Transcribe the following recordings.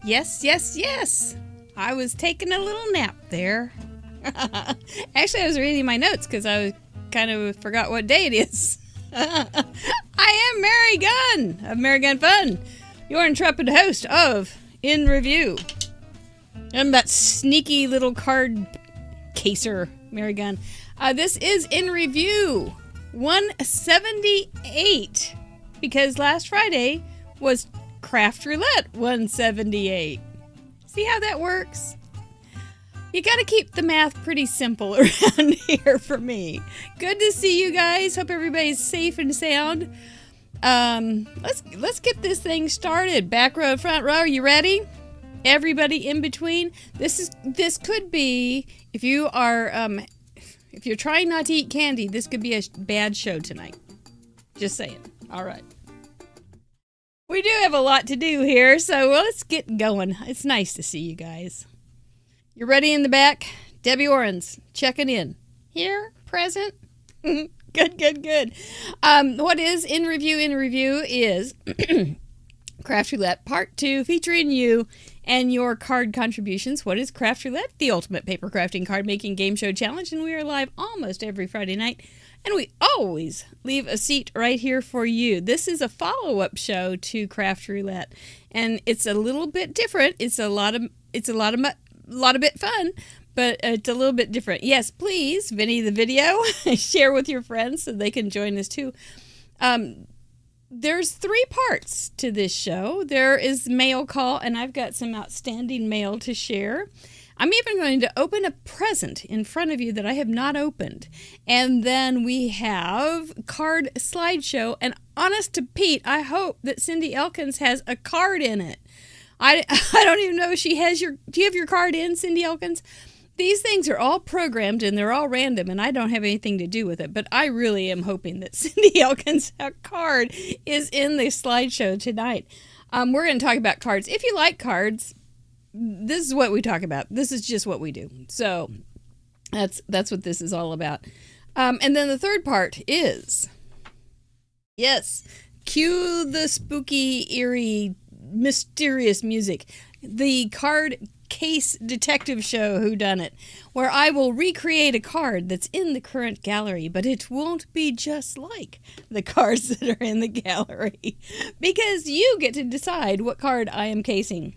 Yes, yes, yes. I was taking a little nap there. Actually, I was reading my notes because I kind of forgot what day it is. I am Mary Gunn of Mary Gunn Fun, your intrepid host of In Review. I'm that sneaky little card caser, Mary Gunn. This is In Review 178 because last Friday was Craft Roulette 178. See how that works? You got to keep the math pretty simple around here for me. Good to see you guys. Hope everybody's safe and sound. Let's get this thing started. Back row, front row. Are you ready? Everybody in between. This could be, if you're trying not to eat candy, this could be a bad show tonight. Just saying. All right. We do have a lot to do here, so let's get going. It's nice to see you guys. You're ready in the back? Debbie Orens, checking in. Here, present. Good. What is In Review? In Review is Craft Roulette Part 2, featuring you and your card contributions. What is Craft Roulette? The ultimate paper crafting card making game show challenge, and we are live almost every Friday night. And we always leave a seat right here for you. This is a follow-up show to Craft Roulette, and it's a little bit different. It's a lot of bit fun, but it's a little bit different. Yes, please, Vinny the video, share with your friends so they can join us too. There's 3 parts to this show. There is mail call, and I've got some outstanding mail to share. I'm even going to open a present in front of you that I have not opened. And then we have card slideshow. And honest to Pete, I hope that Cindy Elkins has a card in it. I don't even know if she has do you have your card in, Cindy Elkins? These things are all programmed and they're all random and I don't have anything to do with it. But I really am hoping that Cindy Elkins' card is in the slideshow tonight. We're going to talk about cards. If you like cards, this is what we talk about. This is just what we do. So that's what this is all about. And then the third part is, yes, cue the spooky, eerie, mysterious music. The card case detective show Whodunit, where I will recreate a card that's in the current gallery, but it won't be just like the cards that are in the gallery because you get to decide what card I am casing.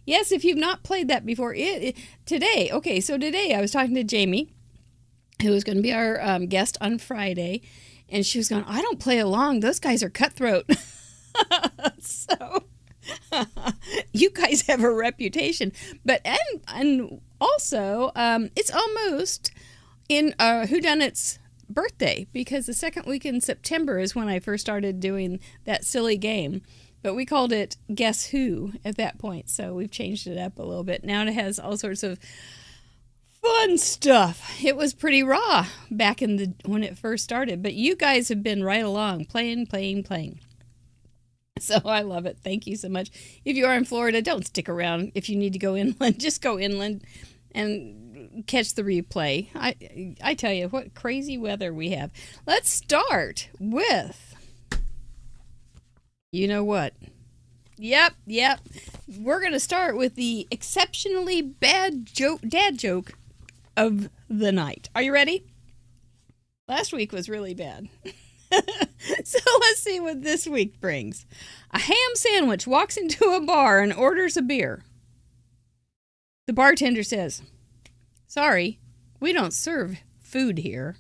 Yes, if you've not played that before, today I was talking to Jamie, who was going to be our guest on Friday, and she was going, I don't play along. Those guys are cutthroat. So, you guys have a reputation. But, and also, it's almost in Whodunit's birthday, because the second week in September is when I first started doing that silly game. But we called it Guess Who at that point, so we've changed it up a little bit. Now it has all sorts of fun stuff. It was pretty raw back when it first started, but you guys have been right along, playing. So I love it. Thank you so much. If you are in Florida, don't stick around. If you need to go inland, just go inland and catch the replay. I tell you, what crazy weather we have. Let's start with... You know what? Yep. We're going to start with the exceptionally bad dad joke of the night. Are you ready? Last week was really bad. So let's see what this week brings. A ham sandwich walks into a bar and orders a beer. The bartender says, "Sorry, we don't serve food here."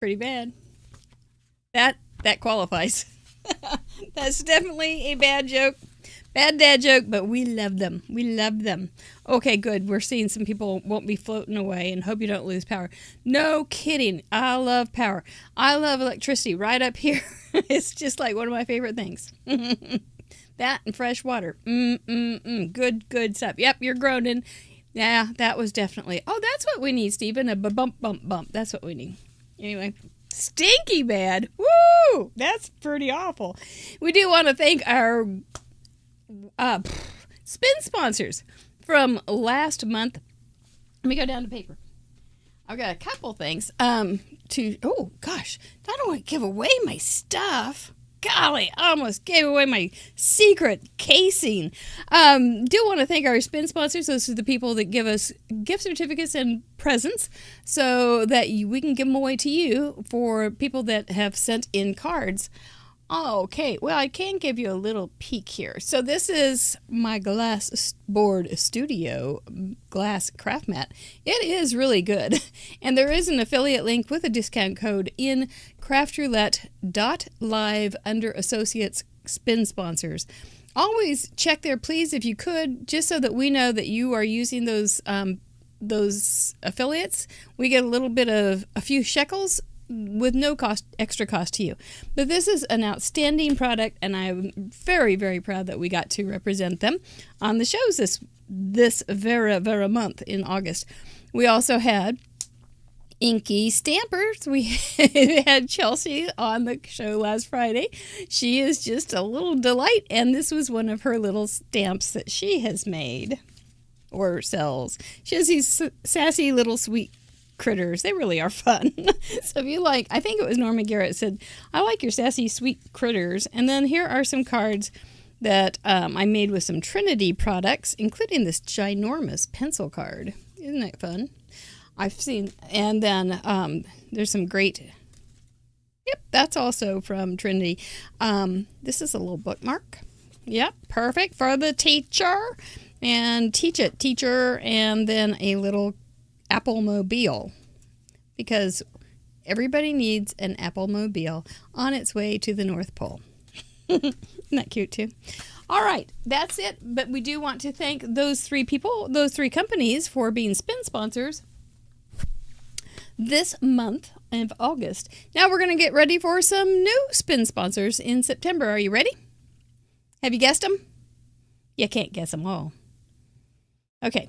Pretty bad. That qualifies. That's definitely a bad joke. Bad dad joke, but we love them. Okay, good. We're seeing some people won't be floating away and hope you don't lose power. No kidding. I love power. I love electricity right up here. It's just like one of my favorite things. That and fresh water. Good stuff. Yep, you're groaning. Yeah, that was definitely... Oh, that's what we need, Stephen. A bump. That's what we need. Anyway... Stinky bad. Woo! That's pretty awful. We do want to thank our spin sponsors from last month. Let me go down to paper. I've got a couple things. Oh gosh, I don't want to give away my stuff. golly, I almost gave away my secret casing. Do want to thank our spin sponsors. Those are the people that give us gift certificates and presents so that we can give them away to you for people that have sent in cards. Okay, well, I can give you a little peek here. So this is my Glassboard Studio glass craft mat. It is really good. And there is an affiliate link with a discount code in craftroulette.live under Associates Spin Sponsors. Always check there, please, if you could, just so that we know that you are using those affiliates. We get a little bit of a few shekels with no extra cost to you. But this is an outstanding product, and I'm very, very proud that we got to represent them on the shows this very month in August. We also had Inky Stampers. We had Chelsea on the show last Friday. She is just a little delight, and this was one of her little stamps that she has made or sells. She has these sassy little sweet critters. They really are fun. So if you like, I think it was Norma Garrett said, I like your sassy sweet critters. And then here are some cards that I made with some Trinity products, including this ginormous pencil card. Isn't that fun? I've seen, and then there's some great, yep, that's also from Trinity. This is a little bookmark. Yep, perfect for the teacher. And teach it, teacher, and then a little Applemobile, because everybody needs an Applemobile on its way to the North Pole. Isn't that cute too? All right, that's it. But we do want to thank those three companies for being spin sponsors this month of August. Now we're going to get ready for some new spin sponsors in September. Are you ready? Have you guessed them? You can't guess them all. Okay.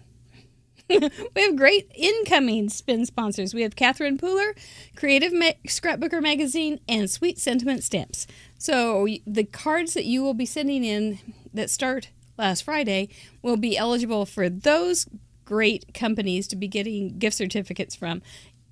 We have great incoming spin sponsors. We have Catherine Pooler, Creative Scrapbooker Magazine, and Sweet Sentiment Stamps. So the cards that you will be sending in that start last Friday will be eligible for those great companies to be getting gift certificates from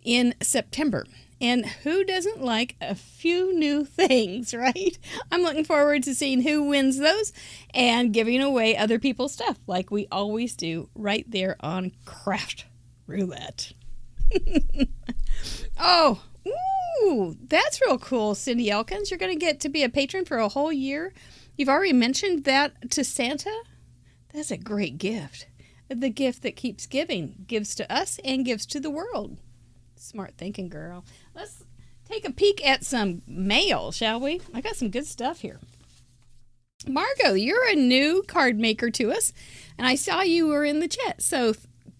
in September. And who doesn't like a few new things, right? I'm looking forward to seeing who wins those and giving away other people's stuff like we always do right there on Craft Roulette. Oh, ooh, that's real cool, Cindy Elkins. You're going to get to be a patron for a whole year. You've already mentioned that to Santa. That's a great gift. The gift that keeps giving, gives to us and gives to the world. Smart thinking, girl. Let's take a peek at some mail, shall we? I got some good stuff here. Margot, you're a new card maker to us, and I saw you were in the chat. So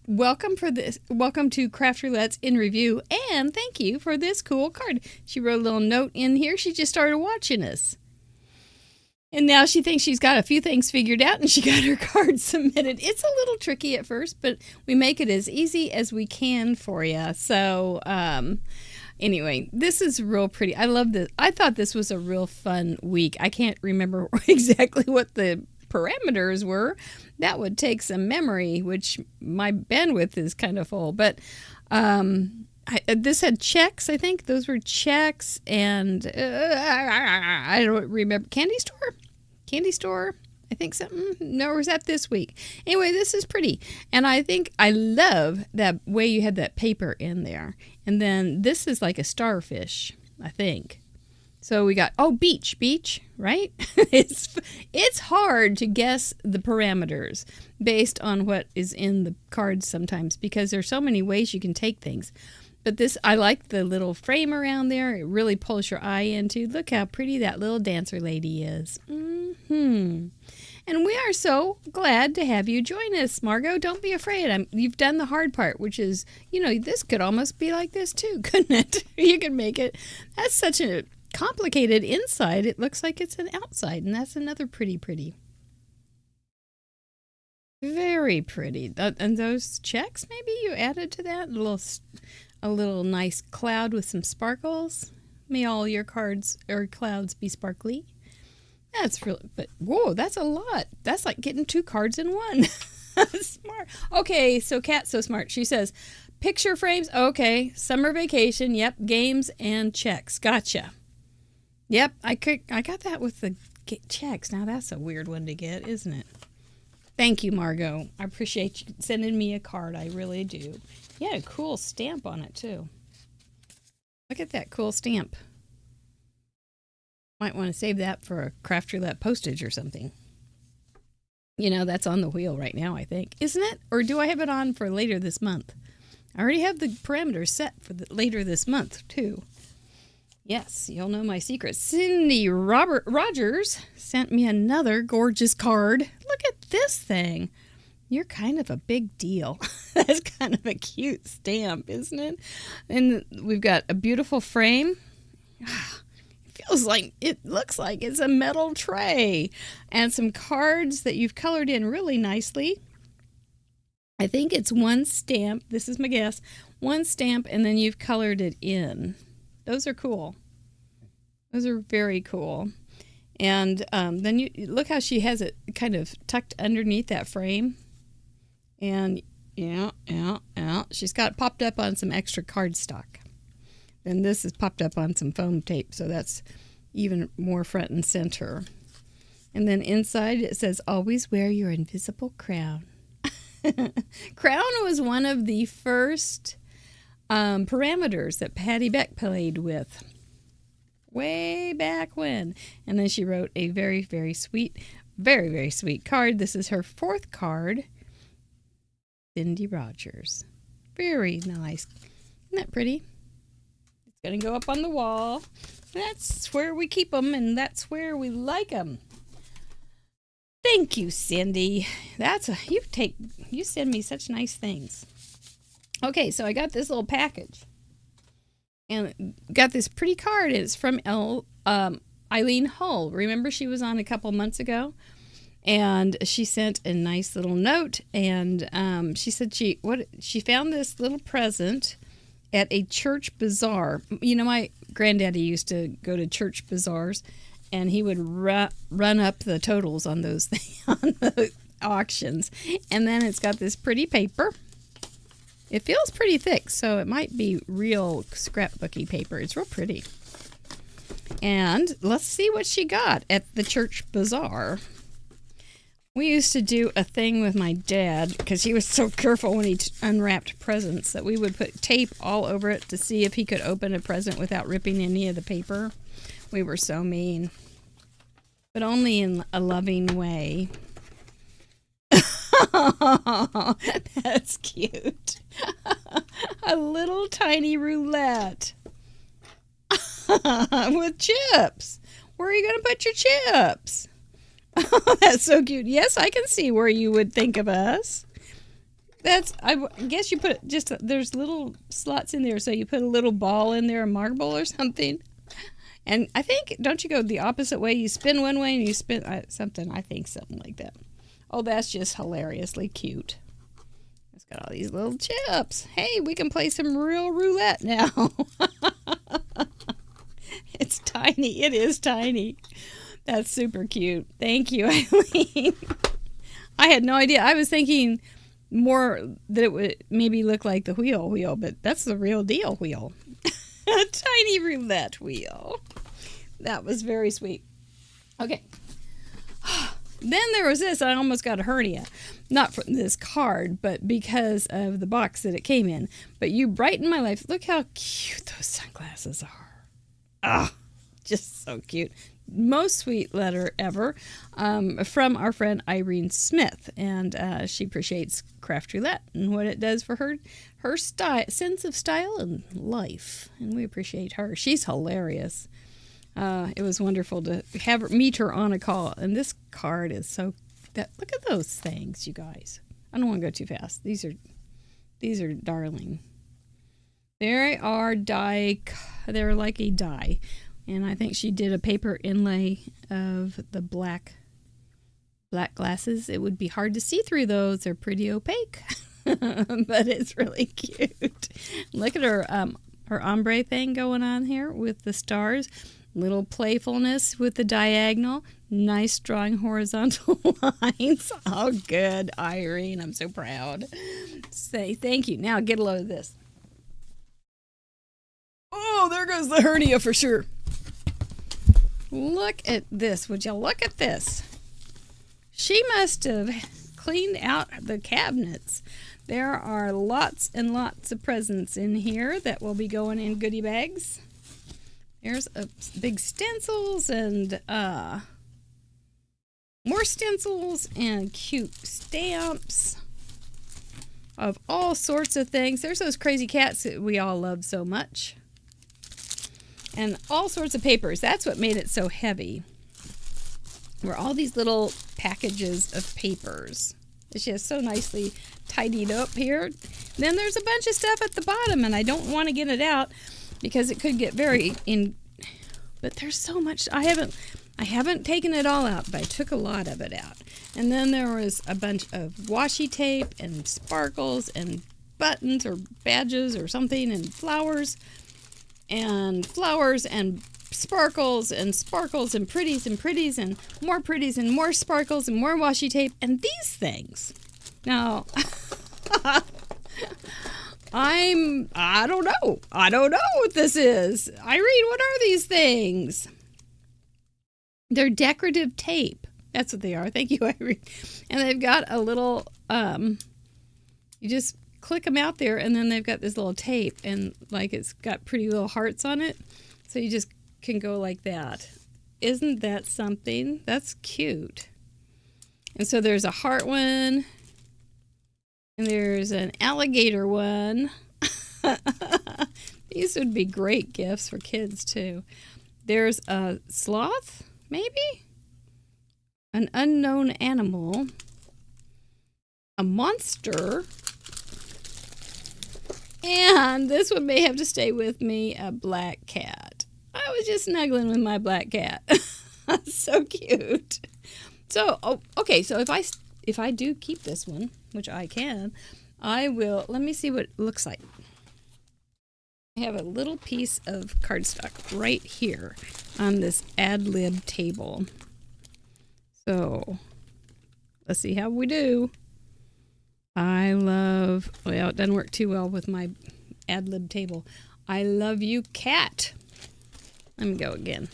welcome for this. Welcome to Craft Roulette's in Review, and thank you for this cool card. She wrote a little note in here. She just started watching us. And now she thinks she's got a few things figured out and she got her card submitted. It's a little tricky at first, but we make it as easy as we can for you. So anyway, this is real pretty. I love this. I thought this was a real fun week. I can't remember exactly what the parameters were. That would take some memory, which my bandwidth is kind of full. But this had checks, I think. Those were checks and I don't remember. Candy store, I think something. No, or was that this week? Anyway, this is pretty. And I think I love that way you had that paper in there. And then this is like a starfish, I think. So we got, beach, right? It's hard to guess the parameters based on what is in the cards sometimes because there's so many ways you can take things. But this, I like the little frame around there. It really pulls your eye into. Look how pretty that little dancer lady is. And we are so glad to have you join us, Margot. Don't be afraid. You've done the hard part, which is, this could almost be like this too, couldn't it? You can make it. That's such a complicated inside. It looks like it's an outside, and that's another pretty. Very pretty. And those checks, maybe you added to that? A little nice cloud with some sparkles. May all your cards or clouds be sparkly. That's really, but whoa, that's a lot. That's like getting 2 cards in one. Smart. Okay, so Kat's so smart. She says, picture frames. Okay, summer vacation. Yep, games and checks. Gotcha. Yep, I got that with the checks. Now that's a weird one to get, isn't it? Thank you, Margot. I appreciate you sending me a card. I really do. You had a cool stamp on it, too. Look at that cool stamp. Might want to save that for a Craft Roulette postage or something. You know, that's on the wheel right now, I think. Isn't it? Or do I have it on for later this month? I already have the parameters set for later this month, too. Yes, you'll know my secret. Cindy Rogers sent me another gorgeous card. Look at this thing. You're kind of a big deal. That's kind of a cute stamp, isn't it? And we've got a beautiful frame. It looks like it's a metal tray. And some cards that you've colored in really nicely. I think it's one stamp. This is my guess. One stamp, and then you've colored it in. Those are cool. Those are very cool. And then you look how she has it kind of tucked underneath that frame. And yeah. She's got it popped up on some extra cardstock. And this is popped up on some foam tape, so that's even more front and center. And then inside it says, always wear your invisible crown. Crown was one of the first parameters that Patty Beck played with way back when. And then she wrote a very, very sweet card. This is her fourth card. Cindy Rogers. Very nice. Isn't that pretty? It's going to go up on the wall. That's where we keep them, and that's where we like them. Thank you, Cindy. You send me such nice things. Okay, so I got this little package. And got this pretty card. It's from Eileen Hull. Remember she was on a couple months ago? And she sent a nice little note. And she said she found this little present at a church bazaar. You know, my granddaddy used to go to church bazaars, and he would run up the totals on those on the auctions. And then it's got this pretty paper. It feels pretty thick, so it might be real scrapbooky paper. It's real pretty. And let's see what she got at the church bazaar. We used to do a thing with my dad, because he was so careful when he unwrapped presents, that we would put tape all over it to see if he could open a present without ripping any of the paper. We were so mean. But only in a loving way. That's cute. A little tiny roulette. With chips. Where are you going to put your chips? Oh, that's so cute. Yes, I can see where you would think of us. I guess you put there's little slots in there, so you put a little ball in there, a marble or something. And I think, don't you go the opposite way? You spin one way and you spin something like that. Oh, that's just hilariously cute. It's got all these little chips. Hey, we can play some real roulette now. It's tiny. It is tiny. That's super cute. Thank you, Eileen. I had no idea. I was thinking more that it would maybe look like the wheel, but that's the real deal wheel. A tiny roulette wheel. That was very sweet. Okay. Then there was this. I almost got a hernia. Not from this card, but because of the box that it came in. But you brighten my life. Look how cute those sunglasses are. Ah, just so cute. Most sweet letter ever from our friend Irene Smith. And she appreciates Craft Roulette and what it does for her sense of style and life. And we appreciate her. She's hilarious. It was wonderful to meet her on a call. And this card is look at those things, you guys. I don't want to go too fast. These are darling. They are they're like a die. And I think she did a paper inlay of the black glasses. It would be hard to see through those. They're pretty opaque. But it's really cute. Look at her ombre thing going on here with the stars. Little playfulness with the diagonal. Nice drawing horizontal lines. Oh, good, Irene. I'm so proud. Say thank you. Now get a load of this. Oh, there goes the hernia for sure. Look at this. Would you look at this? She must have cleaned out the cabinets. There are lots and lots of presents in here that will be going in goodie bags. There's big stencils and more stencils and cute stamps of all sorts of things. There's those crazy cats that we all love so much. And all sorts of papers. That's what made it so heavy. Were all these little packages of papers. It's just so nicely tidied up here. Then there's a bunch of stuff at the bottom, and I don't want to get it out because it could get very in. But there's so much. I haven't taken it all out, but I took a lot of it out. And then there was a bunch of washi tape and sparkles and buttons or badges or something and flowers and sparkles and pretties and more sparkles and more washi tape and these things. Now, I don't know. I don't know what this is. Irene, what are these things? They're decorative tape. That's what they are. Thank you, Irene. And they've got a little, you just click them out there, and then they've got this little tape, and like it's got pretty little hearts on it. So you just can go like that. Isn't that something? That's cute. And so there's a heart one, and there's an alligator one. These would be great gifts for kids, too. There's a sloth, maybe? An unknown animal. A monster. And this one may have to stay with me, a black cat. I was just snuggling with my black cat. So cute. So, okay, so if I do keep this one, which I can, I will, let me see what it looks like. I have a little piece of cardstock right here on this ad lib table. So, let's see how we do. Well, it doesn't work too well with my ad lib table. I love you, cat. Let me go again.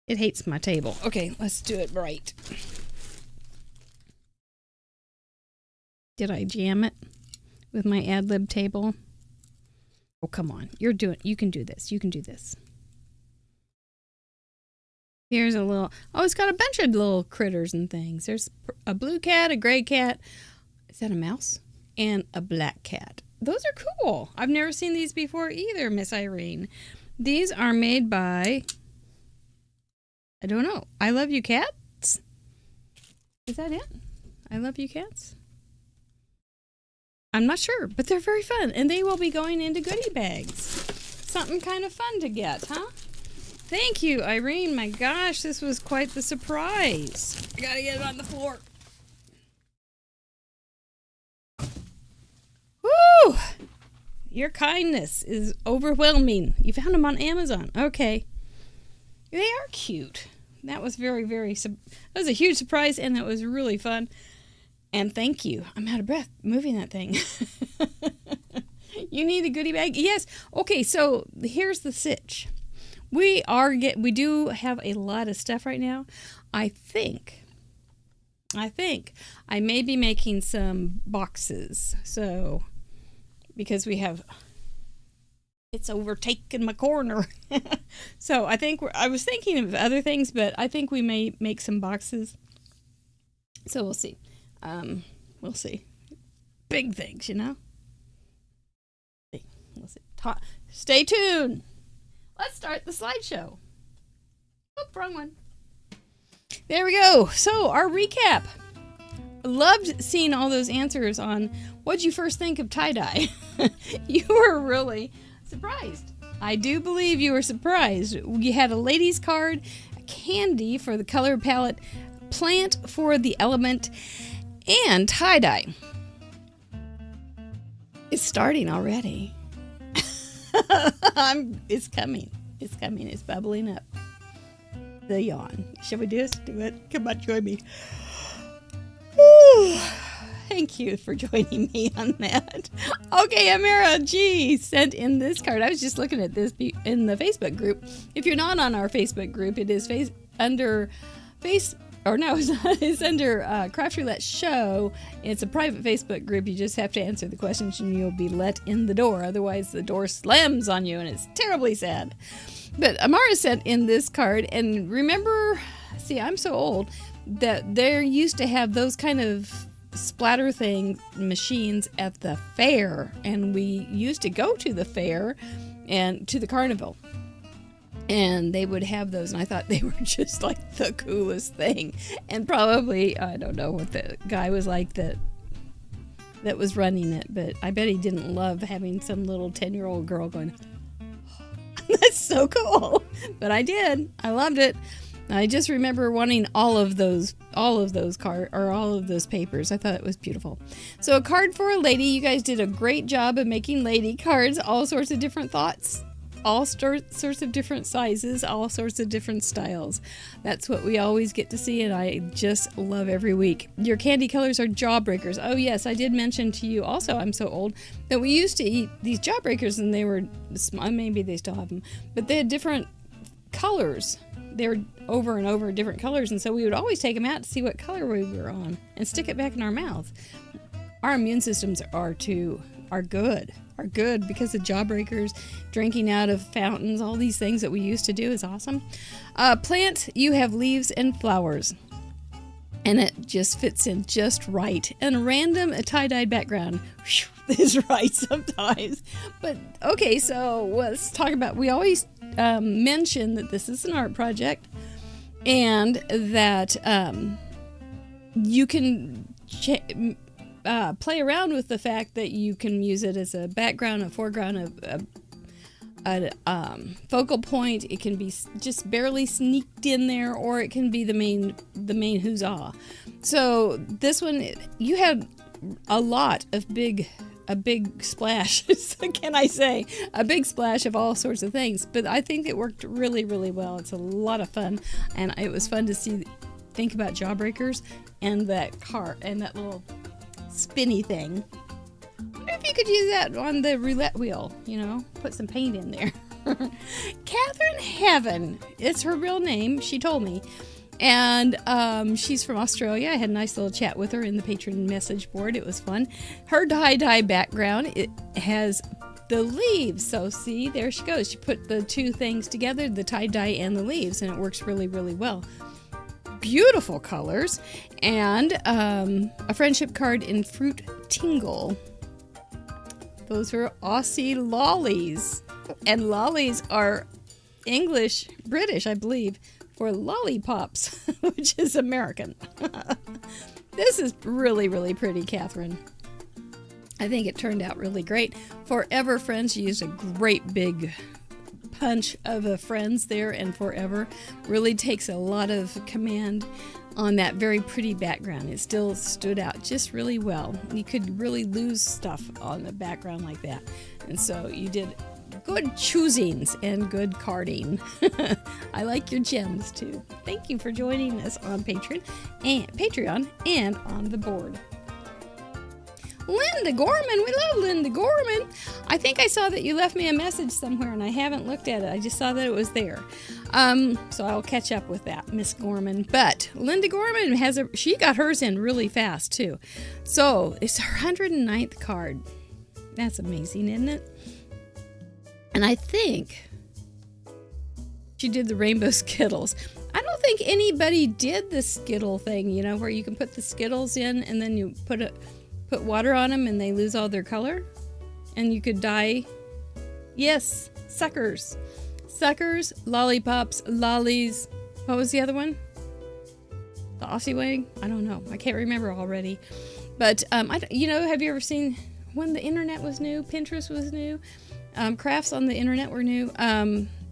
It hates my table. Okay, let's do it right. Did I jam it with my ad lib table? Oh, come on. You can do this. You can do this. Here's a little, it's got a bunch of little critters and things. There's a blue cat, a gray cat. Is that a mouse? And a black cat. Those are cool. I've never seen these before either, Miss Irene. These are made by, I don't know. I Love You Cats? Is that it? I Love You Cats? I'm not sure, but they're very fun. And they will be going into goodie bags. Something kind of fun to get, huh? Thank you, Irene. My gosh, this was quite the surprise. I gotta get it on the floor. Woo! Your kindness is overwhelming. You found them on Amazon. Okay. They are cute. That was very, that was a huge surprise, and that was really fun. And thank you. I'm out of breath moving that thing. You need a goodie bag? Yes. Okay, so here's the sitch. We do have a lot of stuff right now. I think I may be making some boxes. So, because it's overtaken my corner. So I was thinking of other things, but I think we may make some boxes. So we'll see. We'll see. Big things, you know? We'll see. Stay tuned. Let's start the slideshow. Oop, wrong one. There we go. So, our recap. Loved seeing all those answers on what'd you first think of tie-dye. You were really surprised. I do believe you were surprised. You had a ladies card, a candy for the color palette, plant for the element, and tie-dye. It's starting already. It's coming. It's coming. It's bubbling up. The yawn. Shall we do this? Do it. Come on, join me. thank you for joining me on that. Okay, Amira G sent in this card. I was just looking at this in the Facebook group. If you're not on our Facebook group, it is under it's under Craft Roulette Show. It's a private Facebook group. You just have to answer the questions and you'll be let in the door. Otherwise, the door slams on you and it's terribly sad. But Amara sent in this card, and remember, see, I'm so old that they used to have those kind of splatter machines at the fair, and we used to go to the fair and to the carnival. And they would have those, and I thought they were just like the coolest thing. And probably, I don't know what the guy was like that was running it, but I bet he didn't love having some little 10-year-old girl going, that's so cool. But I did. I loved it. I just remember wanting all of those papers. I thought it was beautiful. So a card for a lady. You guys did a great job of making lady cards, all sorts of different thoughts. All sorts of different sizes, all sorts of different styles. That's what we always get to see, and I just love every week. Your candy colors are Jawbreakers. Oh yes, I did mention to you also, I'm so old, that we used to eat these Jawbreakers, and they were, maybe they still have them, but they had different colors. They were over and over different colors, and so we would always take them out to see what color we were on and stick it back in our mouth. Our immune systems are good because of Jawbreakers, drinking out of fountains, all these things that we used to do is awesome. Plant, you have leaves and flowers, and it just fits in just right. And a tie-dyed background is right sometimes. But okay, so let's talk about, we always mention that this is an art project, and that you can play around with the fact that you can use it as a background, a foreground, a focal point. It can be just barely sneaked in there, or it can be the main huzzah. So this one, you had a lot of a big splash. Can I say a big splash of all sorts of things? But I think it worked really, really well. It's a lot of fun, and it was fun to think about Jawbreakers and that car and that little spinny thing. I wonder if you could use that on the roulette wheel, put some paint in there. Catherine Heaven, it's her real name, she told me. And she's from Australia. I had a nice little chat with her in the patron message board. It was fun. Her tie-dye background, it has the leaves. So see, there she goes. She put the two things together, the tie-dye and the leaves, and it works really, really well. Beautiful colors. And a friendship card in Fruit Tingle. Those are Aussie lollies. And lollies are British, I believe, for lollipops, which is American. This is really, really pretty, Catherine. I think it turned out really great. Forever Friends used a great big punch of a friends there, and Forever really takes a lot of command on that very pretty background. It still stood out just really well. You could really lose stuff on the background like that. And so you did good choosings and good carding. I like your gems too. Thank you for joining us on Patreon and on the board. Linda Gorman, we love Linda Gorman. I think I saw that you left me a message somewhere and I haven't looked at it. I just saw that it was there. So I'll catch up with that, Miss Gorman. But Linda Gorman she got hers in really fast too. So it's her 109th card. That's amazing, isn't it? And I think she did the rainbow Skittles. I don't think anybody did the Skittle thing, where you can put the Skittles in and then you put water on them and they lose all their color. And you could dye, yes, suckers, lollipops, lollies. What was the other one? The Aussie Wag? I don't know. I can't remember already. But, have you ever seen when the internet was new, Pinterest was new, crafts on the internet were new,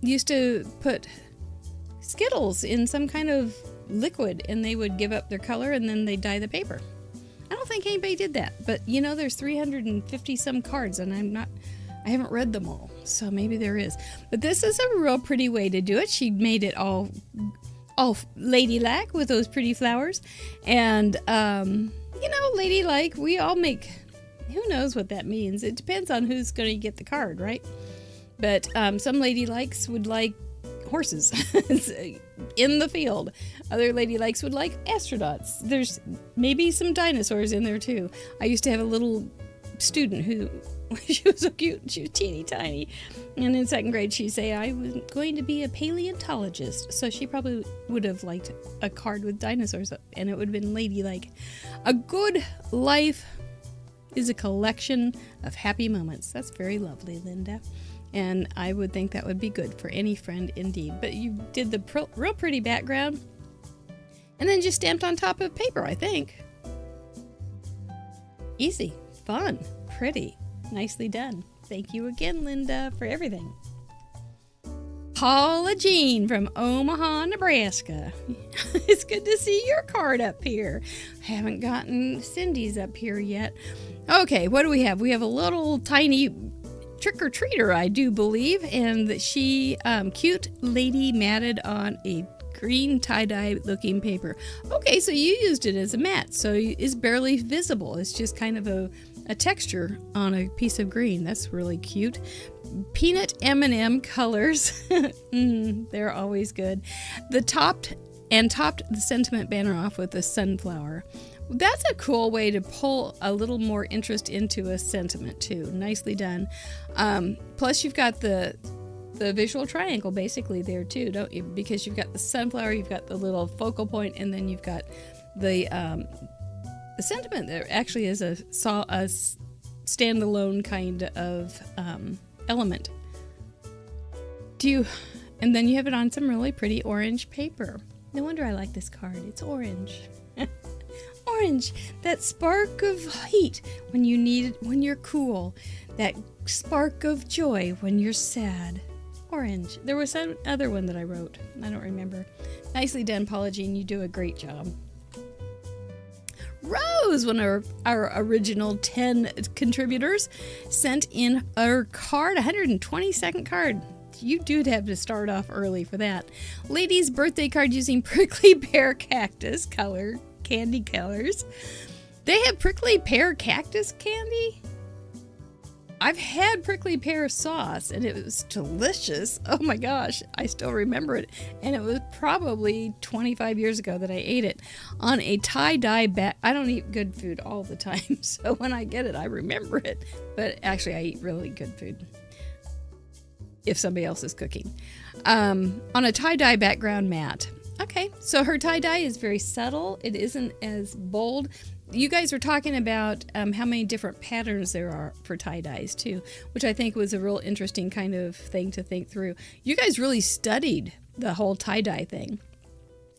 used to put Skittles in some kind of liquid and they would give up their color and then they dye the paper. I don't think anybody did that, but there's 350 some cards and I haven't read them all, so maybe there is. But this is a real pretty way to do it. She made it all ladylike with those pretty flowers, and ladylike, we all make, who knows what that means. It depends on who's going to get the card, right? But some ladylikes would like horses in the field. Other ladylikes would like astronauts. There's maybe some dinosaurs in there too. I used to have a little student who, she was so cute. She was teeny tiny. And in second grade, she'd say, I was going to be a paleontologist. So she probably would have liked a card with dinosaurs, and it would have been ladylike. A good life is a collection of happy moments. That's very lovely, Linda. And I would think that would be good for any friend indeed. But you did the real pretty background and then just stamped on top of paper, I think. Easy, fun, pretty, nicely done. Thank you again, Linda, for everything. Paula Jean from Omaha, Nebraska. It's good to see your card up here. I haven't gotten Cindy's up here yet. Okay, what do we have? We have a little tiny trick-or-treater, I do believe, and she, cute lady matted on a green tie-dye looking paper. Okay, so you used it as a mat, so it's barely visible. It's just kind of a texture on a piece of green. That's really cute. Peanut M&M colors. They're always good. The topped the sentiment banner off with a sunflower. That's a cool way to pull a little more interest into a sentiment too. Nicely done. Plus you've got the visual triangle basically there too, don't you? Because you've got the sunflower, you've got the little focal point, and then you've got the sentiment that actually is a standalone kind of element. And then you have it on some really pretty orange paper. No wonder I like this card. It's orange. Orange, that spark of heat when you need it, when you're cool, that spark of joy when you're sad. Orange. There was some other one that I wrote. I don't remember. Nicely done, Paula Jean. You do a great job. Rose, one of our original 10 contributors, sent in her card, 122nd card. You do have to start off early for that. Lady's birthday card using prickly pear cactus color. Candy colors. They have prickly pear cactus candy. I've had prickly pear sauce and it was delicious. Oh my gosh, I still remember it. And it was probably 25 years ago that I ate it on a tie-dye back. I don't eat good food all the time, so when I get it, I remember it. But actually, I eat really good food if somebody else is cooking. On a tie-dye background mat. Okay, so her tie-dye is very subtle. It isn't as bold. You guys were talking about how many different patterns there are for tie-dyes too, which I think was a real interesting kind of thing to think through. You guys really studied the whole tie-dye thing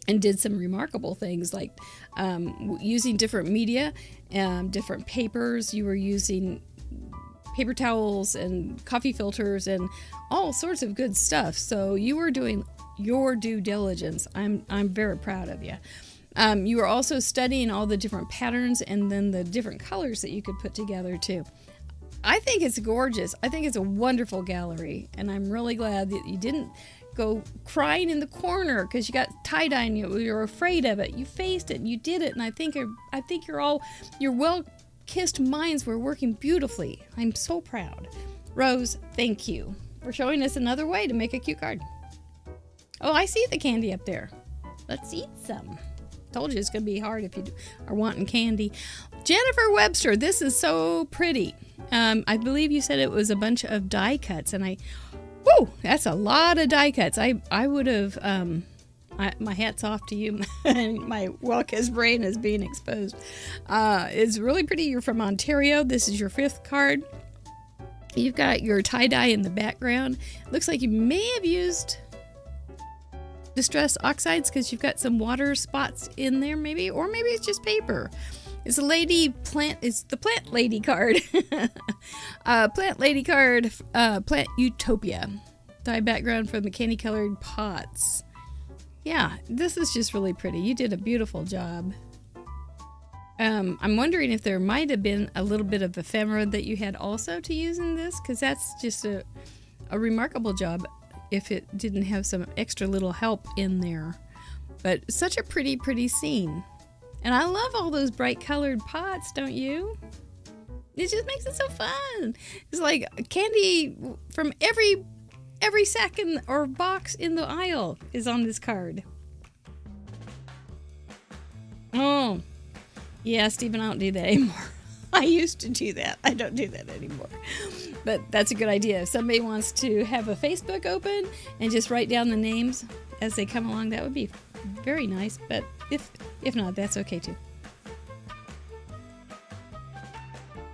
and did some remarkable things like using different media, different papers. You were using paper towels and coffee filters and all sorts of good stuff. So you were doing your due diligence. I'm very proud of you. You were also studying all the different patterns and then the different colors that you could put together too. I think it's gorgeous. I think it's a wonderful gallery, and I'm really glad that you didn't go crying in the corner because you got tie-dye and you were afraid of it. You faced it and you did it, and I think your well-kissed minds were working beautifully. I'm so proud. Rose, thank you for showing us another way to make a cute card. Oh, I see the candy up there. Let's eat some. Told you it's going to be hard if you are wanting candy. Jennifer Webster, this is so pretty. I believe you said it was a bunch of die cuts, and whoa, that's a lot of die cuts. I would have, my hat's off to you. My well-kissed brain is being exposed. It's really pretty. You're from Ontario. This is your 5th card. You've got your tie-dye in the background. Looks like you may have used distress oxides because you've got some water spots in there maybe, or maybe it's just paper. It's the plant lady card. Plant lady card, Plant Utopia. Dye background from the candy colored pots. Yeah, this is just really pretty. You did a beautiful job. I'm wondering if there might have been a little bit of ephemera that you had also to use in this, because that's just a remarkable job if it didn't have some extra little help in there. But such a pretty, pretty scene. And I love all those bright colored pots, don't you? It just makes it so fun. It's like candy from every sack or box in the aisle is on this card. Oh, yeah, Stephen, I don't do that anymore. I used to do that. I don't do that anymore. But that's a good idea. If somebody wants to have a Facebook open and just write down the names as they come along, that would be very nice. But if not, that's okay too.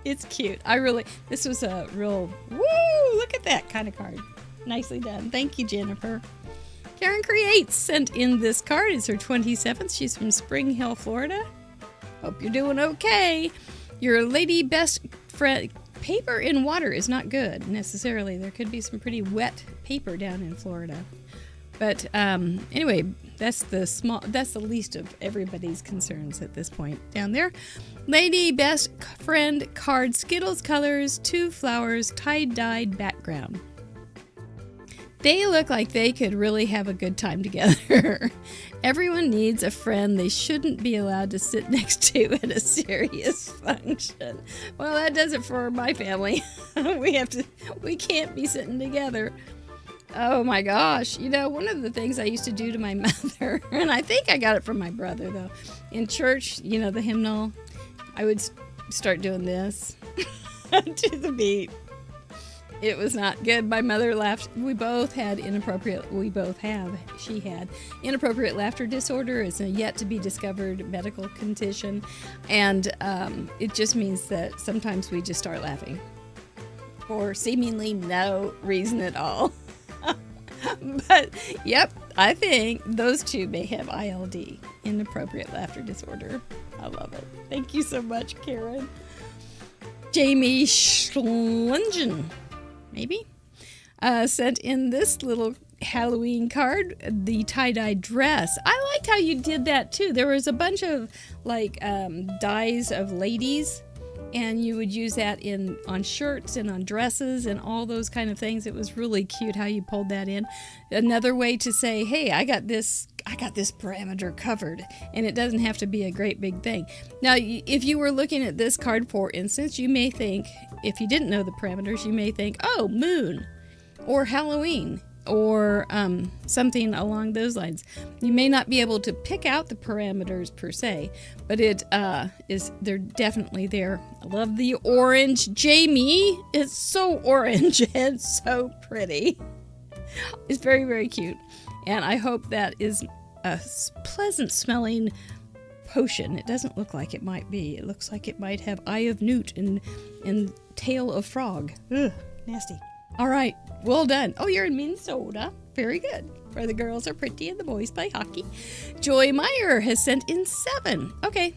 It's cute. This was a real, woo, look at that kind of card. Nicely done. Thank you, Jennifer. Karen Creates sent in this card. It's her 27th. She's from Spring Hill, Florida. Hope you're doing okay. Your lady best friend, paper in water is not good necessarily. There could be some pretty wet paper down in Florida. But anyway, that's the least of everybody's concerns at this point down there. Lady best friend card, Skittles colors, 2 flowers, tie-dyed background. They look like they could really have a good time together. Everyone needs a friend they shouldn't be allowed to sit next to at a serious function. Well, that does it for my family. We can't be sitting together. Oh my gosh. You know, one of the things I used to do to my mother, and I think I got it from my brother though, in church, you know, the hymnal, I would start doing this to the beat. It was not good. My mother laughed. She had inappropriate laughter disorder. It's a yet to be discovered medical condition. And it just means that sometimes we just start laughing for seemingly no reason at all. But, yep, I think those two may have ILD, inappropriate laughter disorder. I love it. Thank you so much, Karen. Jamie Schlingen. Maybe, sent in this little Halloween card, the tie-dye dress. I liked how you did that too. There was a bunch of like dyes of ladies, and you would use that on shirts and on dresses and all those kind of things. It was really cute how you pulled that in. Another way to say, hey, I got this parameter covered, and it doesn't have to be a great big thing. Now, if you were looking at this card, for instance, you may think, if you didn't know the parameters, you may think, oh, moon, or Halloween, or something along those lines. You may not be able to pick out the parameters per se, but they're definitely there. I love the orange. Jamie is so orange and so pretty. It's very, very cute. And I hope that is a pleasant smelling potion. It doesn't look like it might be. It looks like it might have eye of newt and tail of frog. Ugh, nasty. All right, well done. Oh, you're in Minnesota. Very good. Where the girls are pretty and the boys play hockey. Joy Meyer has sent in 7. Okay,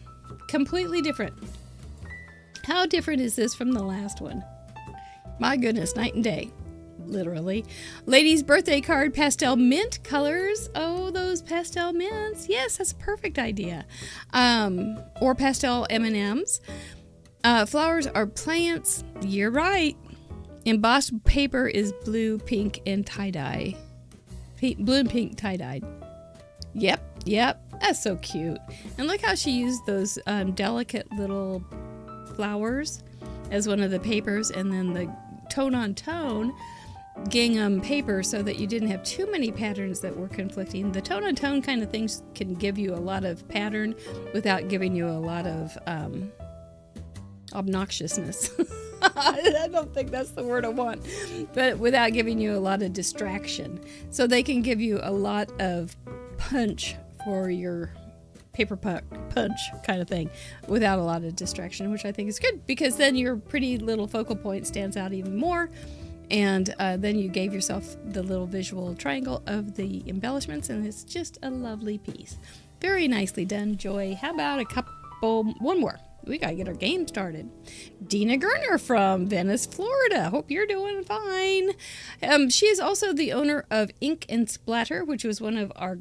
completely different. How different is this from the last one? My goodness, night and day. Literally. Lady's birthday card, pastel mint colors. Oh, those pastel mints. Yes, that's a perfect idea. Or pastel M&Ms. Flowers are plants. You're right. Embossed paper is blue, pink, and tie-dye. Blue and pink tie-dyed. Yep. That's so cute. And look how she used those delicate little flowers as one of the papers, and then the tone-on-tone gingham paper so that you didn't have too many patterns that were conflicting. The tone-on-tone kind of things can give you a lot of pattern without giving you a lot of obnoxiousness. I don't think that's the word I want, but without giving you a lot of distraction. So they can give you a lot of punch for your paper punch kind of thing without a lot of distraction, which I think is good, because then your pretty little focal point stands out even more. And then you gave yourself the little visual triangle of the embellishments, and it's just a lovely piece. Very nicely done, Joy. How about one more? We gotta get our game started. Dina Gerner from Venice, Florida. Hope you're doing fine. She is also the owner of Ink and Splatter, which was one of our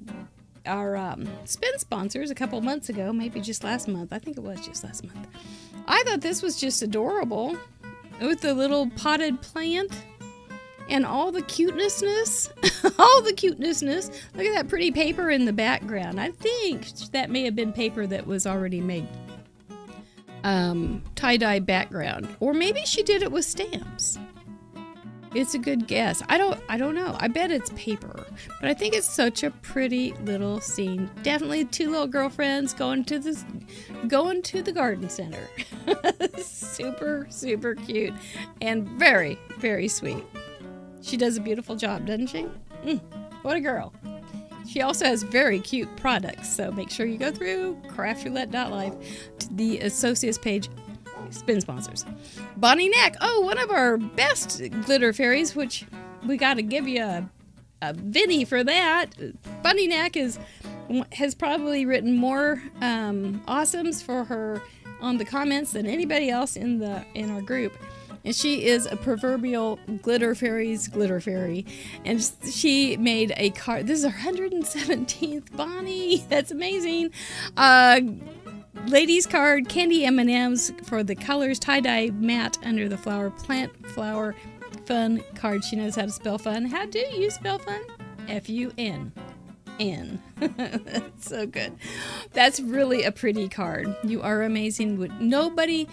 spin sponsors a couple months ago, maybe just last month. I think it was just last month. I thought this was just adorable with the little potted plant. and all the cutenessness. All the cutenessness. Look at that pretty paper in the background. I think that may have been paper that was already made. Tie-dye background. Or maybe she did it with stamps. It's a good guess. I don't know. I bet it's paper. But I think it's such a pretty little scene. Definitely two little girlfriends going to the garden center. Super, super cute. And very, very sweet. She does a beautiful job, doesn't she? What a girl. She also has very cute products. So make sure you go through craftroulette.live to the associates page. Spin sponsors. Bonnie Knack. Oh, one of our best glitter fairies, which we got to give you a Vinny for that. Bonnie Knack has probably written more awesomes for her on the comments than anybody else in our group. And she is a proverbial glitter fairy. And she made a card. This is her 117th Bonnie. That's amazing. Ladies card, candy M&Ms for the colors, tie-dye matte under the flower, plant flower, fun card. She knows how to spell fun. How do you spell fun? F-U-N. N. That's so good. That's really a pretty card. You are amazing. Nobody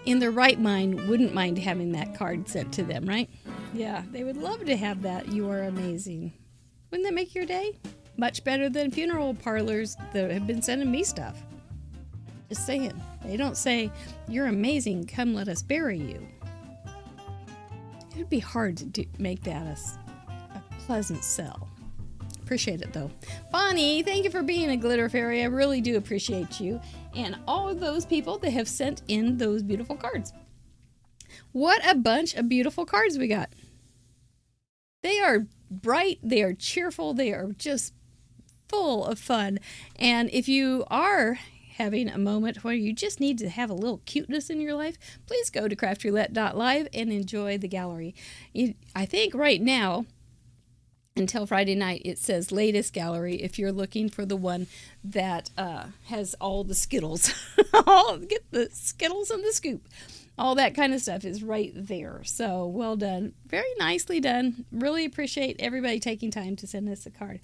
in their right mind wouldn't mind having that card sent to them, right? Yeah, they would love to have that. You are amazing. Wouldn't that make your day? Much better than funeral parlors that have been sending me stuff. Just saying. They don't say, "You're amazing, come let us bury you." It would be hard to make that a pleasant sell. Appreciate it, though. Bonnie, thank you for being a glitter fairy. I really do appreciate you. And all of those people that have sent in those beautiful cards. What a bunch of beautiful cards we got. They are bright. They are cheerful. They are just full of fun. And if you are having a moment where you just need to have a little cuteness in your life, please go to craftroulette.live and enjoy the gallery. I think right now, until Friday night, it says latest gallery if you're looking for the one that has all the Skittles. Get the Skittles and the scoop. All that kind of stuff is right there. So well done. Very nicely done. Really appreciate everybody taking time to send us a card.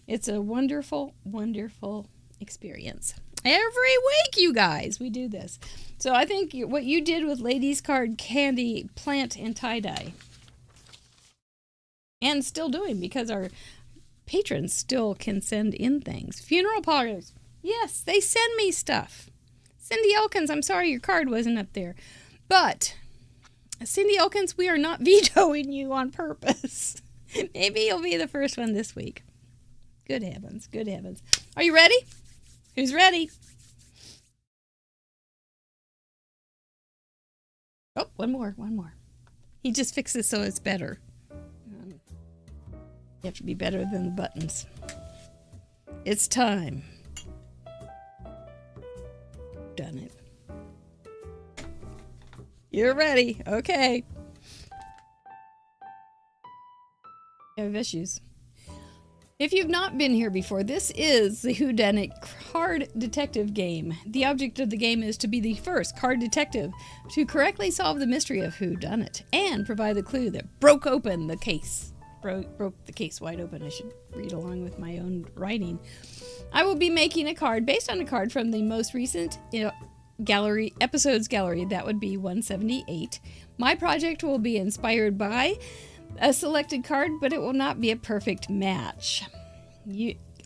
It's a wonderful, wonderful experience. Every week, you guys, we do this. So I think what you did with ladies card, candy, plant, and tie-dye, and still doing because our patrons still can send in things. Funeral parlors, yes, they send me stuff. Cindy Elkins, I'm sorry your card wasn't up there. But, Cindy Elkins, we are not vetoing you on purpose. Maybe you'll be the first one this week. Good heavens, good heavens. Are you ready? Who's ready? Oh, one more. He just fixed it so it's better. You have to be better than the buttons. It's time. Done it. You're ready. Okay. You have issues. If you've not been here before, this is the Whodunit card detective game. The object of the game is to be the first card detective to correctly solve the mystery of Whodunit and provide the clue that broke open the case. Broke the case wide open. I should read along with my own writing. I will be making a card based on a card from the most recent episodes gallery. That would be 178. My project will be inspired by a selected card, but it will not be a perfect match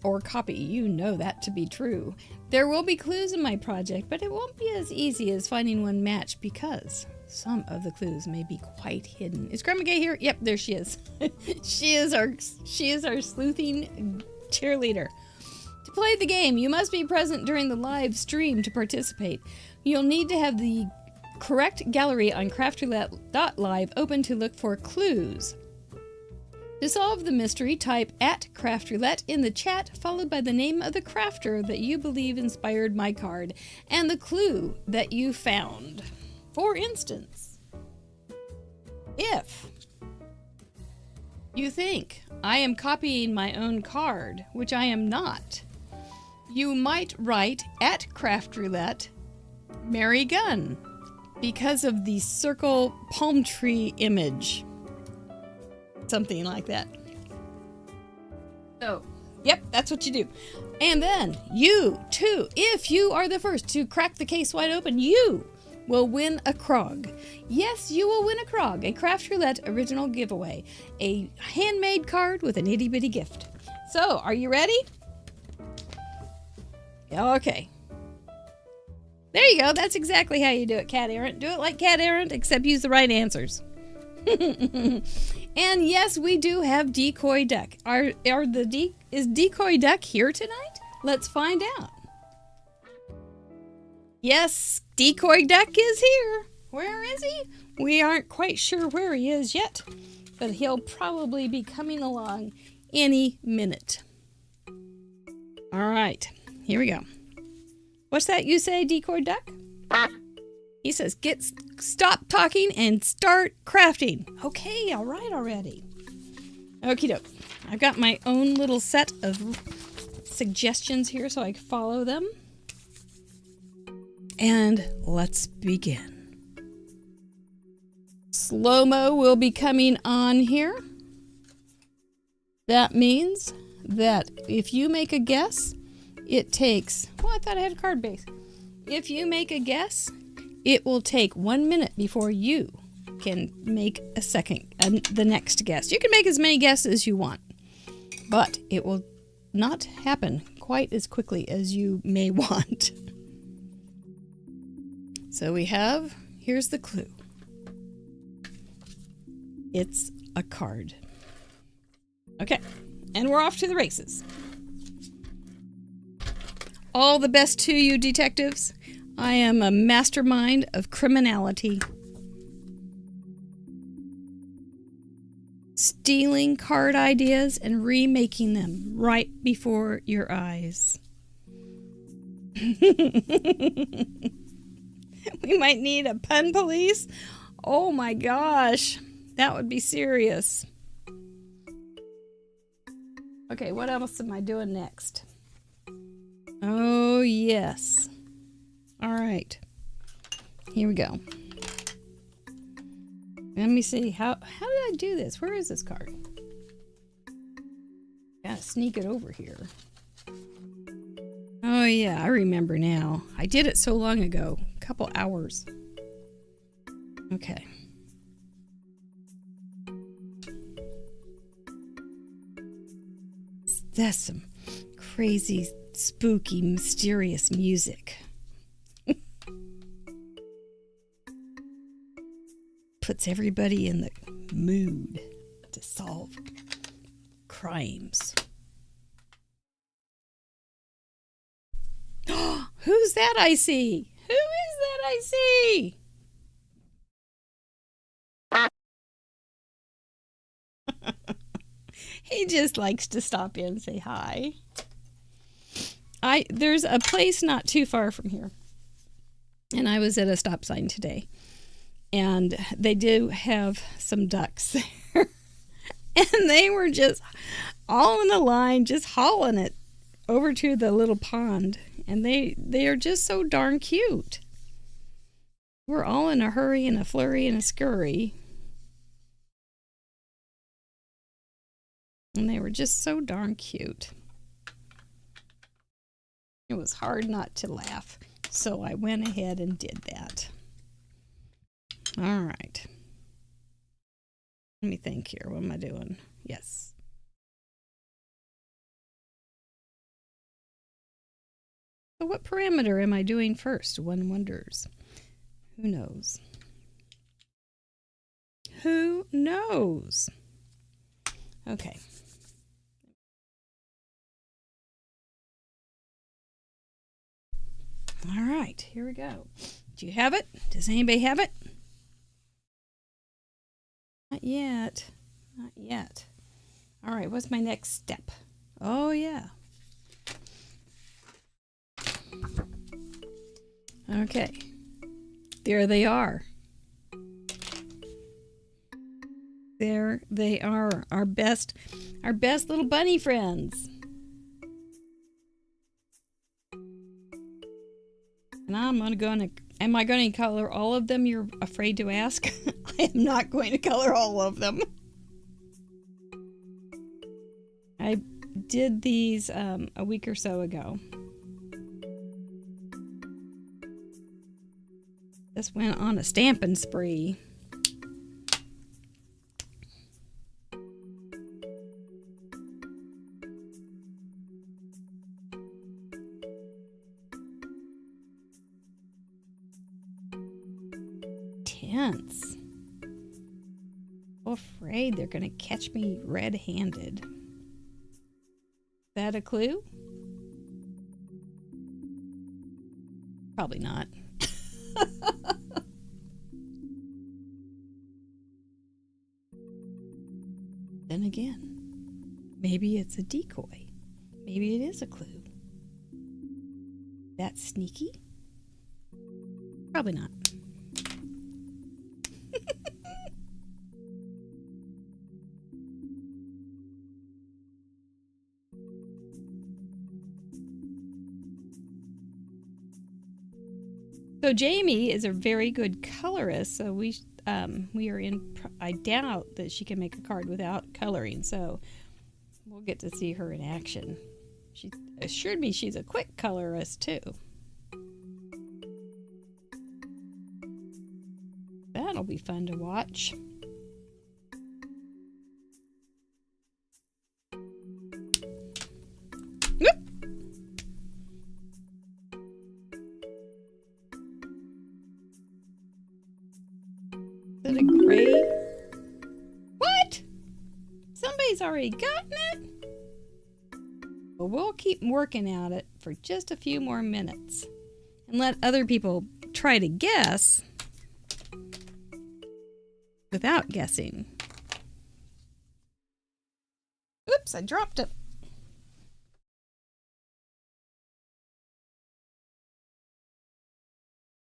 or copy. You know that to be true. There will be clues in my project, but it won't be as easy as finding one match because some of the clues may be quite hidden. Is Grandma Gay here? Yep, there she is. She is our sleuthing cheerleader. To play the game, you must be present during the live stream to participate. You'll need to have the correct gallery on craftroulette.live open to look for clues. To solve the mystery, type @craftroulette in the chat, followed by the name of the crafter that you believe inspired my card, and the clue that you found. For instance, if you think I am copying my own card, which I am not, you might write @craftroulette Mary Gunn because of the circle palm tree image. Something like that. So, yep, that's what you do. And then you, too, if you are the first to crack the case wide open, you will win a Krog. Yes, you will win a Krog, a Craft Roulette original giveaway, a handmade card with an itty bitty gift. So, are you ready? Okay. There you go. That's exactly how you do it, Cat Errant. Do it like Cat Errant, except use the right answers. And yes, we do have Decoy Duck. Is Decoy Duck here tonight? Let's find out. Yes, Decoy Duck is here. Where is he? We aren't quite sure where he is yet, but he'll probably be coming along any minute. All right, here we go. What's that you say, Decoy Duck? He says, stop talking and start crafting. Okay, all right already. Okie doke. I've got my own little set of suggestions here so I can follow them. And let's begin. Slow-mo will be coming on here. That means that if you make a guess, it takes... Well, I thought I had a card base. If you make a guess, it will take 1 minute before you can make the next guess. You can make as many guesses as you want, but it will not happen quite as quickly as you may want. So here's the clue. It's a card. Okay, and we're off to the races. All the best to you, detectives. I am a mastermind of criminality. Stealing card ideas and remaking them right before your eyes. We might need a pun police. Oh my gosh, that would be serious. Okay, what else am I doing next? Oh, yes. All right. Here we go. Let me see. How did I do this? Where is this card? Gotta sneak it over here. Oh, yeah. I remember now. I did it so long ago. A couple hours. Okay. That's some crazy, spooky, mysterious music. Puts everybody in the mood to solve crimes. Who's that I see? Who is that I see? He just likes to stop in and say hi. There's a place not too far from here, and I was at a stop sign today, and they do have some ducks there, and they were just all in a line, just hauling it over to the little pond, and they are just so darn cute. We're all in a hurry and a flurry and a scurry. And they were just so darn cute. It was hard not to laugh, so I went ahead and did that. All right. Let me think here. What am I doing? Yes. So what parameter am I doing first? One wonders. Who knows? Who knows? Okay. All right, here we go. Do you have it? Does anybody have it? Not yet. Not yet. All right, what's my next step? Oh, yeah. Okay. There they are. There they are, our best little bunny friends. And am I going to color all of them? You're afraid to ask? I am not going to color all of them. did these a week or so ago. Just went on a stamping spree. Tense. Afraid they're going to catch me red-handed. Is that a clue? Probably not. Then again, maybe it's a decoy. Maybe it is a clue. That's sneaky? Probably not. So Jamie is a very good colorist, so we are in. I doubt that she can make a card without coloring, so we'll get to see her in action. She assured me she's a quick colorist too. That'll be fun to watch. Is it a gray? What? Somebody's already gotten it? Well, we'll keep working at it for just a few more minutes and let other people try to guess without guessing. Oops, I dropped it.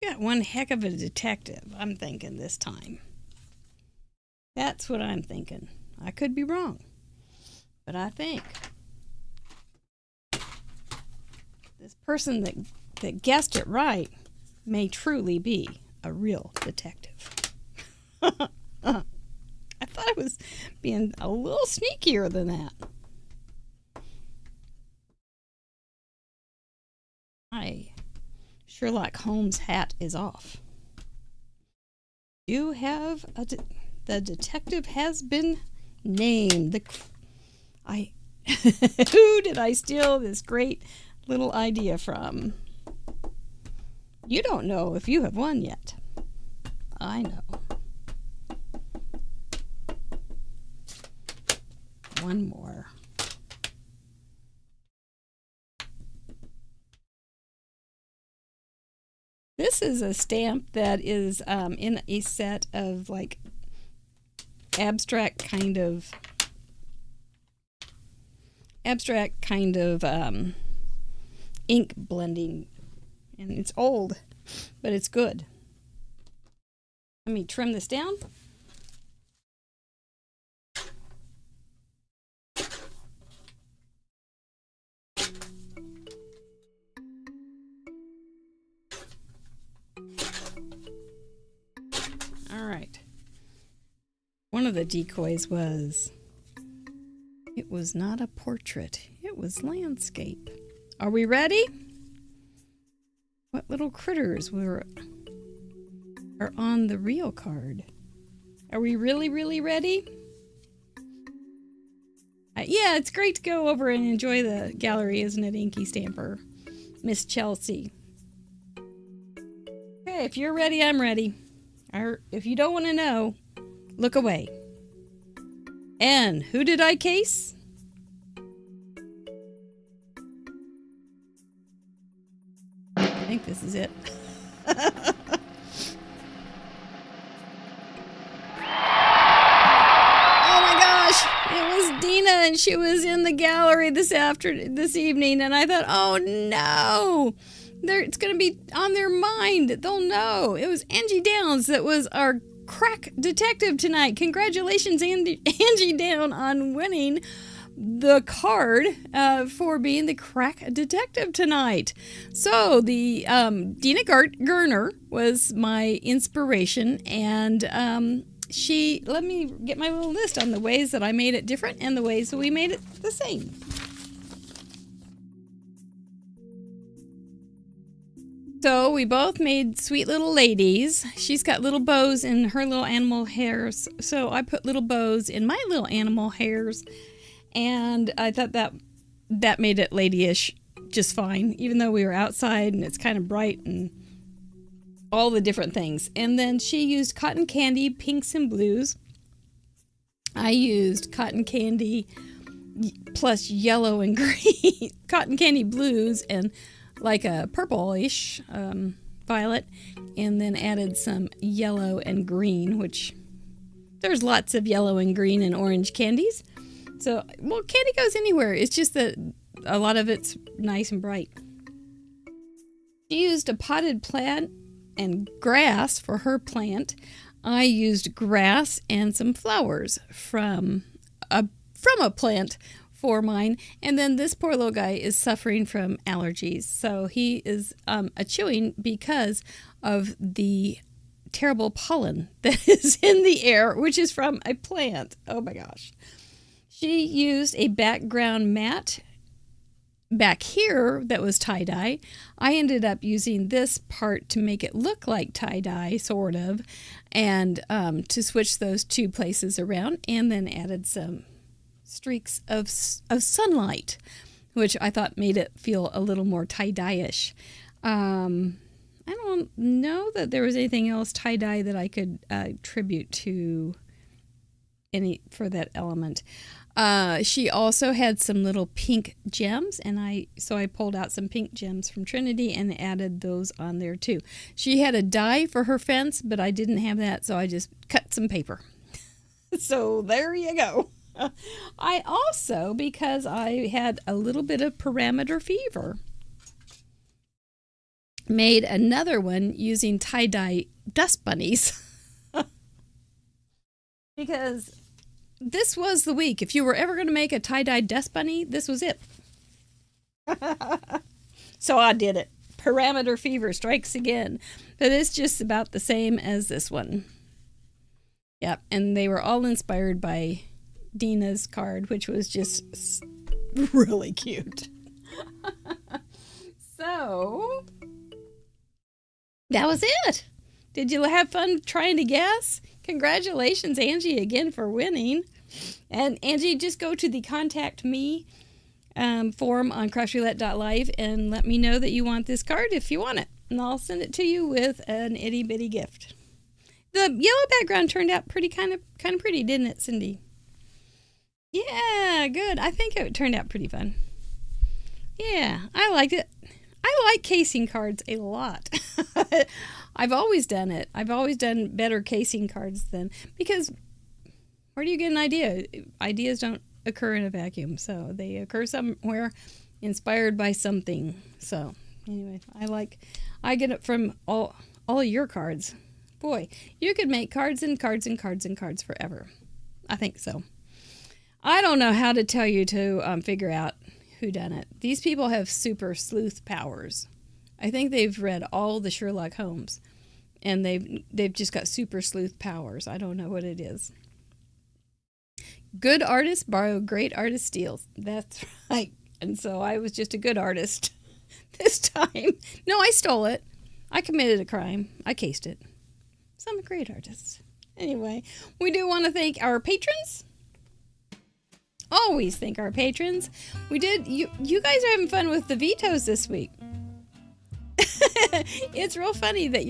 Got one heck of a detective, I'm thinking this time. That's what I'm thinking. I could be wrong, but I think this person that guessed it right may truly be a real detective. I thought I was being a little sneakier than that. Sherlock Holmes' hat is off. You have the detective has been named. Who did I steal this great little idea from? You don't know if you have won yet. I know. One more. This is a stamp that is in a set of like abstract kind of ink blending, and it's old, but it's good. Let me trim this down. All right. One of the decoys was, it was not a portrait, it was landscape. Are we ready? What little critters are on the real card? Are we really, really ready? Yeah, it's great to go over and enjoy the gallery, isn't it, Inky Stamper? Miss Chelsea. Okay, if you're ready, I'm ready. Or if you don't want to know, look away. And who did I case? I think this is it. Oh my gosh, it was Dina, and she was in the gallery this evening, and I thought, oh no, it's going to be on their mind. They'll know. It was Angie Downs that was our crack detective tonight. Congratulations, Angie Down, on winning the card for being the crack detective tonight. So the Dina Gerner was my inspiration, and let me get my little list on the ways that I made it different and the ways that we made it the same. So we both made sweet little ladies. She's got little bows in her little animal hairs, so I put little bows in my little animal hairs, and I thought that made it ladyish just fine, even though we were outside and it's kind of bright and all the different things. And then she used cotton candy pinks and blues. I used cotton candy plus yellow and green, cotton candy blues and like a purplish violet, and then added some yellow and green, which there's lots of yellow and green and orange candies. So, well, candy goes anywhere. It's just that a lot of it's nice and bright. She used a potted plant and grass for her plant. I used grass and some flowers from a plant for mine. And then this poor little guy is suffering from allergies. So he is a chewing because of the terrible pollen that is in the air, which is from a plant. Oh my gosh. She used a background mat back here that was tie-dye. I ended up using this part to make it look like tie-dye, sort of, and to switch those two places around, and then added some streaks of sunlight, which I thought made it feel a little more tie-dye-ish. I don't know that there was anything else tie-dye that I could attribute to for that element. She also had some little pink gems, and so I pulled out some pink gems from Trinity and added those on there too. She had a die for her fence, but I didn't have that, so I just cut some paper. So there you go. I also, because I had a little bit of parameter fever, made another one using tie-dye dust bunnies. Because this was the week. If you were ever going to make a tie-dye dust bunny, this was it. So I did it. Parameter fever strikes again. But it's just about the same as this one. Yep, and they were all inspired by Dina's card, which was just really cute. So, that was it. Did you have fun trying to guess? Congratulations, Angie, again for winning. And Angie, just go to the Contact Me form on craftroulette.live and let me know that you want this card if you want it. And I'll send it to you with an itty bitty gift. The yellow background turned out kind of pretty, didn't it, Cindy? Yeah, good. I think it turned out pretty fun. Yeah, I liked it. I like casing cards a lot. I've always done it. I've always done better casing cards because where do you get an idea? Ideas don't occur in a vacuum, so they occur somewhere inspired by something. So anyway, I get it from all of your cards. Boy, you could make cards and cards and cards and cards forever. I think so. I don't know how to tell you to figure out whodunit. These people have super sleuth powers. I think they've read all the Sherlock Holmes, and they've just got super sleuth powers. I don't know what it is. Good artists borrow, great artist steals. That's right. And so I was just a good artist this time. No, I stole it. I committed a crime. I cased it. So I'm a great artist. Anyway, we do want to thank our patrons. Always thank our patrons. We did. You guys are having fun with the vetoes this week. It's real funny that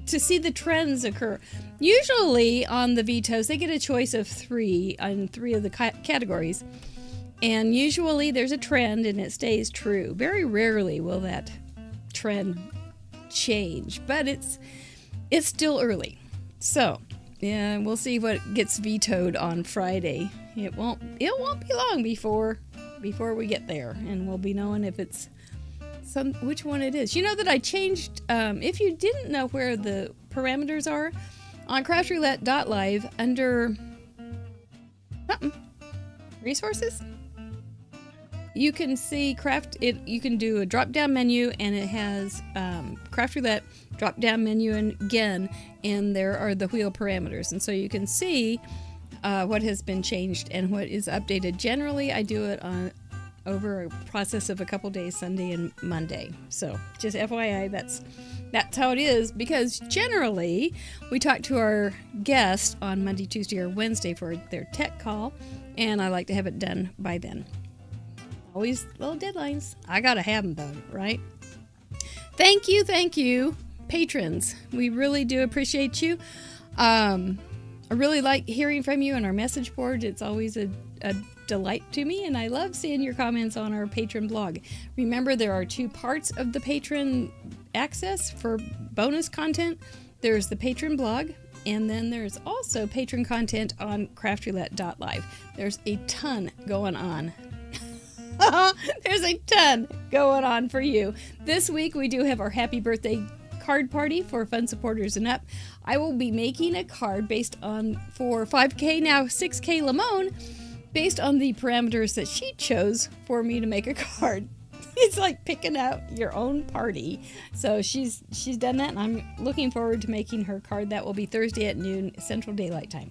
to see the trends occur. Usually on the vetoes, they get a choice of 3 on 3 of the categories. And usually there's a trend and it stays true. Very rarely will that trend change, but it's still early. So, yeah, we'll see what gets vetoed on Friday. It won't be long before we get there, and we'll be knowing if it's which one it is. You know that I changed, if you didn't know where the parameters are, on craftroulette.live under resources, you can see you can do a drop-down menu, and it has Craft Roulette drop-down menu, and again, and there are the wheel parameters, and so you can see what has been changed and what is updated. Generally, I do it over a process of a couple days, Sunday and Monday. So just FYI, that's how it is, because generally we talk to our guests on Monday, Tuesday, or Wednesday for their tech call, and I like to have it done by then. Always little deadlines. I gotta have them though, right? Thank you, patrons. We really do appreciate you. I really like hearing from you on our message board. It's always a delight to me, and I love seeing your comments on our patron blog. Remember, there are 2 parts of the patron access for bonus content. There's the patron blog, and then there's also patron content on craftroulette.live. There's a ton going on. There's a ton going on for you. This week we do have our happy birthday card party for fun supporters and up. I will be making a card based on, for 5K, now 6K Lamone, based on the parameters that she chose for me to make a card. It's like picking out your own party. So she's done that, and I'm looking forward to making her card. That will be Thursday at noon Central Daylight Time.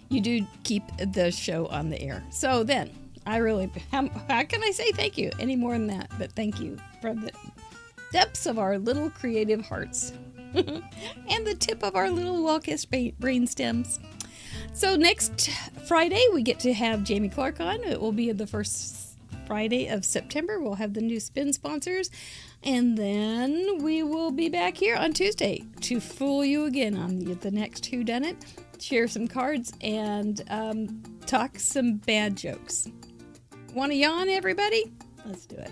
You do keep the show on the air. So then, how can I say thank you any more than that? But thank you from the depths of our little creative hearts and the tip of our little well-kissed brain stems. So next Friday, we get to have Jamie Clark on. It will be the first Friday of September. We'll have the new spin sponsors. And then we will be back here on Tuesday to fool you again on the next Whodunit, share some cards, and talk some bad jokes. Want to yawn, everybody? Let's do it.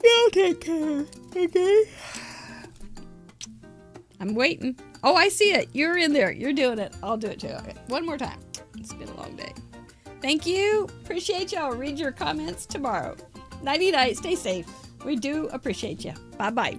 You'll take care, okay? I'm waiting. Oh, I see it. You're in there. You're doing it. I'll do it too. Okay. One more time. It's been a long day. Thank you. Appreciate y'all. Read your comments tomorrow. Nighty night. Stay safe. We do appreciate you. Bye-bye.